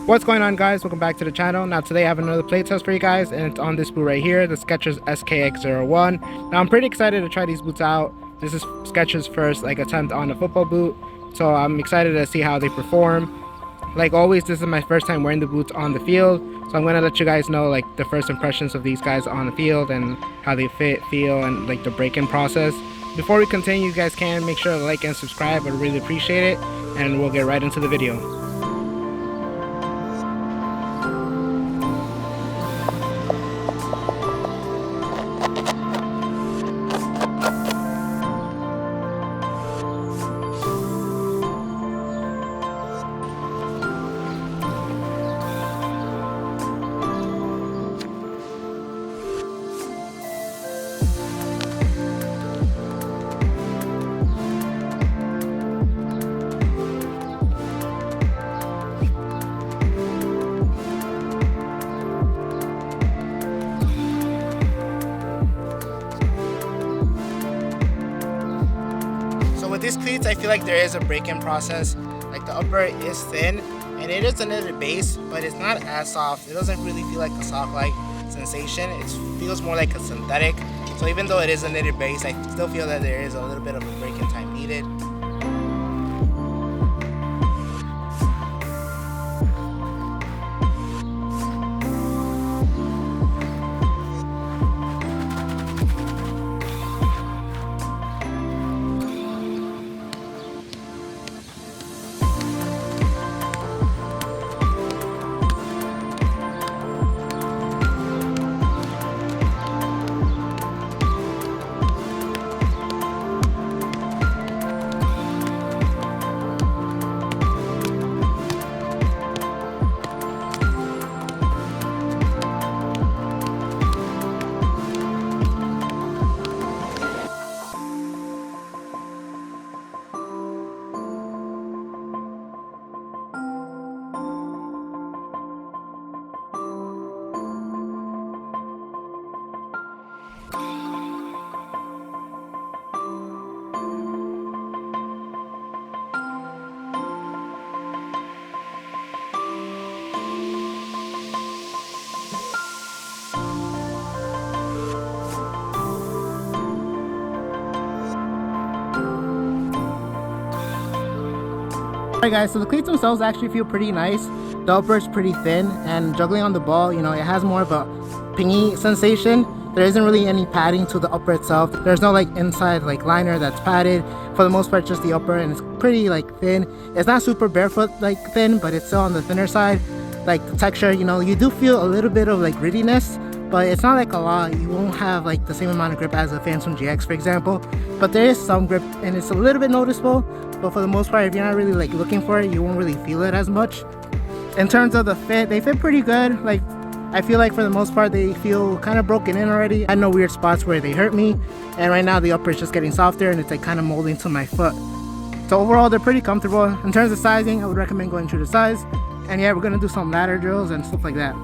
What's going on, guys? Welcome back to the channel. Now today I have another play test for you guys, and it's on this boot right here, the Skechers SKX01. Now I'm pretty excited to try these boots out. This is Skechers' first attempt on a football boot, so I'm excited to see how they perform. Like always, this is my first time wearing the boots on the field, so I'm gonna let you guys know the first impressions of these guys on the field and how they fit, feel, and the break-in process. Before we continue, you guys can make sure to like and subscribe. I'd really appreciate it, and we'll get right into the video. With these cleats, I feel like there is a break-in process. Like the upper is thin and it is a knitted base, but it's not as soft. It doesn't really feel like a soft-like sensation. It feels more like a synthetic. So even though it is a knitted base, I still feel that there is a little bit of a break-in time needed. Alright guys, so the cleats themselves actually feel pretty nice. The upper is pretty thin, and juggling on the ball, it has more of a pingy sensation. There isn't really any padding to the upper itself. There's no inside liner that's padded. For the most part, just the upper, and it's pretty thin. It's not super barefoot thin, but it's still on the thinner side. The texture, you do feel a little bit of grittiness, but it's not a lot. You won't have the same amount of grip as a Phantom GX, for example, but there is some grip and it's a little bit noticeable. But for the most part, if you're not really looking for it, you won't really feel it as much. In terms of the fit, they fit pretty good. I feel for the most part they feel kind of broken in already. I know weird spots where they hurt me, and right now the upper is just getting softer and it's kind of molding to my foot. So overall, they're pretty comfortable. In terms of sizing, I would recommend going true to size. And yeah, we're gonna do some ladder drills and stuff like that.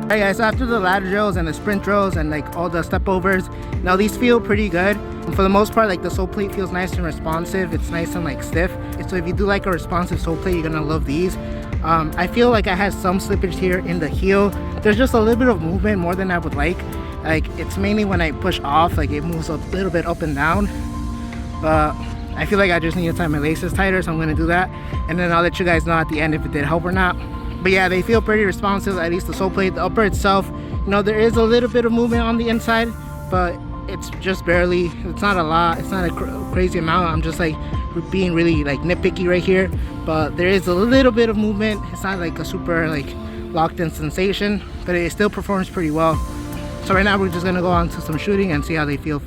Alright guys, so after the ladder drills and the sprint drills and like all the step overs, now these feel pretty good. And for the most part, like the sole plate feels nice and responsive. It's nice and like stiff. So if you do like a responsive sole plate, you're gonna love these. I feel like I had some slippage here in the heel. There's just a little bit of movement more than I would like. Like it's mainly when I push off, like it moves a little bit up and down. But I feel like I just need to tie my laces tighter, so I'm gonna do that. And then I'll let you guys know at the end if it did help or not. But yeah, they feel pretty responsive, at least the sole plate. The upper itself, you know, there is a little bit of movement on the inside, but it's just barely, it's not a lot, it's not a crazy amount. I'm just like being really like nitpicky right here, but there is a little bit of movement. It's not like a super like locked in sensation, but it still performs pretty well. So right now we're just gonna go on to some shooting and see how they feel.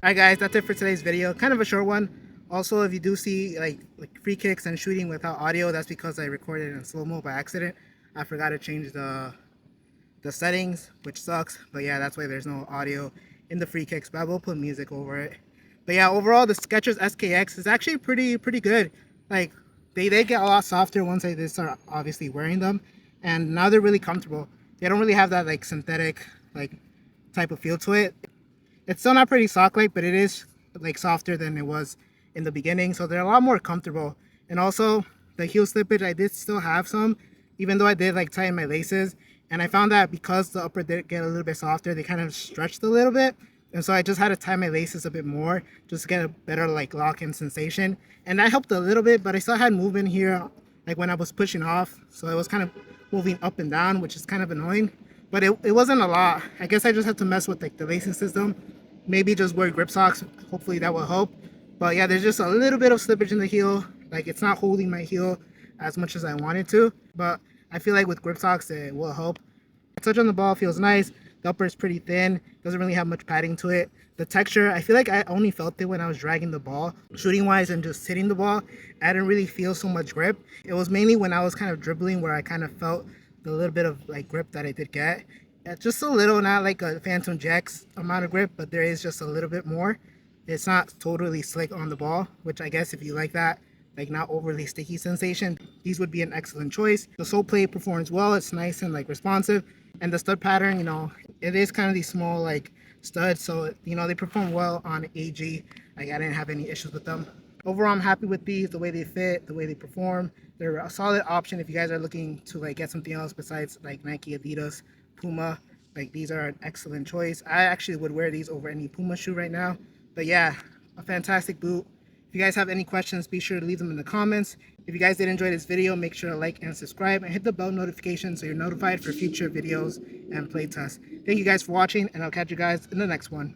Alright guys, that's it for today's video. Kind of a short one. Also, if you do see like free kicks and shooting without audio, that's because I recorded in slow-mo by accident. I forgot to change the settings, which sucks. But yeah, that's why there's no audio in the free kicks, but I will put music over it. But yeah, overall the Skechers SKX is actually pretty good. Like they get a lot softer once I did start obviously wearing them, and now they're really comfortable. They don't really have that like synthetic like type of feel to it. It's still not pretty sock-like, but it is like softer than it was in the beginning, so they're a lot more comfortable. And also the heel slippage, I did still have some, even though I did like tighten my laces, and I found that because the upper did get a little bit softer, they kind of stretched a little bit, and so I just had to tie my laces a bit more just to get a better like lock-in sensation, and that helped a little bit. But I still had movement here like when I was pushing off, so it was kind of moving up and down, which is kind of annoying, but it wasn't a lot. I guess I just had to mess with like the lacing system, maybe just wear grip socks, hopefully that will help. But yeah, there's just a little bit of slippage in the heel, like it's not holding my heel as much as I wanted to, but I feel like with grip socks it will help. The touch on the ball feels nice. The upper is pretty thin, doesn't really have much padding to it. The texture, I feel like I only felt it when I was dragging the ball. Shooting wise and just hitting the ball, I didn't really feel so much grip. It was mainly when I was kind of dribbling where I kind of felt the little bit of like grip that I did get. Just a little, not like a Phantom Jack's amount of grip, but there is just a little bit more. It's not totally slick on the ball, which I guess if you like that, like not overly sticky sensation, these would be an excellent choice. The sole plate performs well, it's nice and like responsive, and the stud pattern, you know, it is kind of these small like studs, so you know they perform well on AG. Like I didn't have any issues with them. Overall, I'm happy with these, the way they fit, the way they perform. They're a solid option if you guys are looking to like get something else besides like Nike, Adidas, Puma. Like these are an excellent choice. I actually would wear these over any Puma shoe right now. But yeah, a fantastic boot. If you guys have any questions, be sure to leave them in the comments. If you guys did enjoy this video, make sure to like and subscribe and hit the bell notification so you're notified for future videos and play tests. Thank you guys for watching, and I'll catch you guys in the next one.